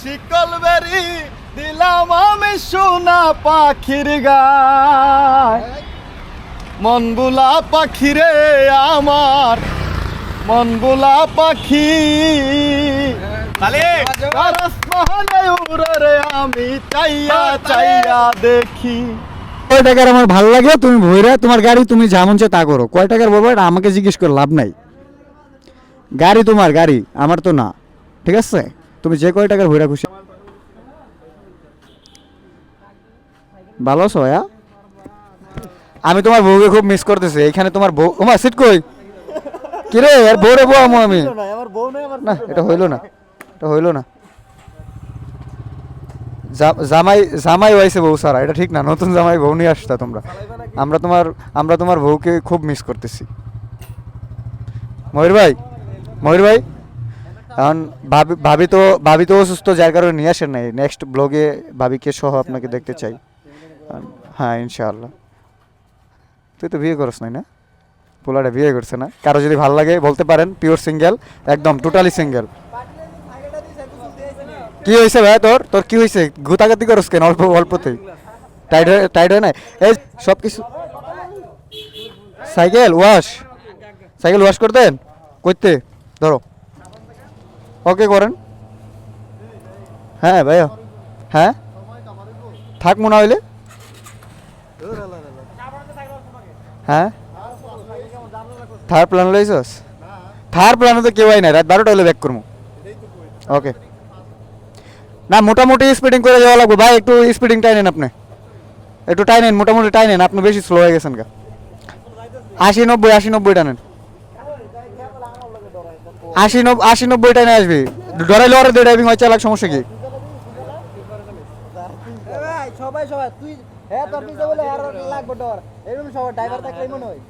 শিকল বেরি দিলাম আমি সোনা পাখির গায়, মন বুলা পাখি রে আমার, মন বুলা পাখি আসমানে উড়ে রে আমি চাইয়া চাইয়া দেখি। কয় টাকার আমার ভালো লাগে তুমি ভইরা তোমার গাড়ি তুমি যেমন চাও তা করো, কয় টাকার বলবো এটা আমাকে জিজ্ঞেস করে লাভ নাই। গাড়ি তোমার গাড়ি, আমার তো না, ঠিক আছে? তুমি যে কয় টাকার ভইরা খুশি। ভালো আছো ভাইয়া? আমি তোমার বউকে খুব মিস করতেছি। এখানে তোমার বউ, ওমা সিট কই কি রে আর বউরে বউ আমো আমি আমার বউ নেই আমার না, এটা হইলো না, এটা হইলো না। জামাই জামাই হয়েছে বউ সারা, এটা ঠিক না। নতুন জামাই বউ নিয়ে আসতা তোমরা। আমরা তোমার বউকে খুব মিস করতেছি। ময়ূর ভাই, ময়ূর ভাই, এখন ভাবি তো অসুস্থ, যার কারণে নিয়ে আসেন নাই। নেক্সট ব্লগে ভাবিকে সহ আপনাকে দেখতে চাই। হ্যাঁ ইনশাআল্লাহ। তুই তো বিয়ে করস নাই না? পোলাটা বিয়ে করছে না। কারো যদি ভালো লাগে বলতে পারেন, পিওর সিঙ্গেল, একদম টোটালি সিঙ্গেল। কি হয়েছে ভাই তোর তোর কি হয়েছে? গুতাগাতি করস কেন অল্প অল্পতেই? টাইট হয় না এই সব কিছু। সাইকেল ওয়াশ করতেন করতে ধরো, ওকে করেন। হ্যাঁ ভাইয়া, হ্যাঁ থাক মনে হইলে। হ্যাঁ থার প্ল্যান লইছস? থার প্ল্যানে তো কেউ নাই, রাত 12টা হলে ব্যাক করবো। ওকে না, মোটামুটি স্পিডিং করে যাওয়া লাগবে ভাই। একটু স্পিডিং টাইনেন আপনি, একটু টাইনেন, মোটামুটি টাইনেন। আপনি বেশি স্লো হয়ে গেছেন গা। 80-90 টানেন, 80-90 টাইনে আসবি। ডরাইলে ওরা দিয়ে ড্রাইভিং হয় চালাক, সমস্যা কি? সবাই তুই হ্যাঁ তোর পিছে বলে আর লাগবে ডর, এরকম সবাই ড্রাইভার থাকলে মনে হয়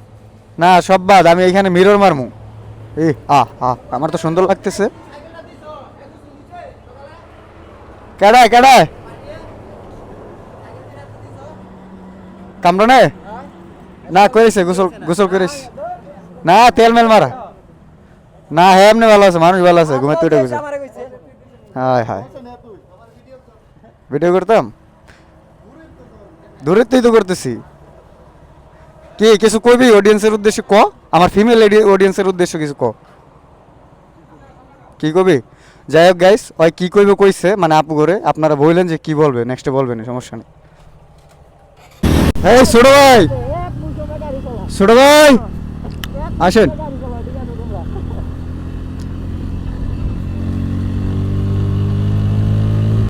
না সব বাদ, আমি এখানে মিরর মারমু। আমার তো সুন্দর লাগতেছে। কেডায় কামড়ে না করেছে, গোসল করেছে না, তেল মেল মারা না। হ্যাঁ এমনি ভালো আছে, মানুষ ভালো আছে, ঘুমের তুইটা গেছে। হায় ভিডিও করতাম, দূরের তুই তো করতেছি। কি কিছু কইবি অডিয়েন্সের উদ্দেশ্যে ক, আমার ফিমেল অডিয়েন্সের উদ্দেশ্য কিছু ক, কি কবি? যাই হোক গাইস, ওই কি কইবে কইছে, মানে আপু করে আপনারা বললেন যে কি বলবে, নেক্সটে বলবেন, সমস্যা নেই। এই ছোট ভাই আসেন।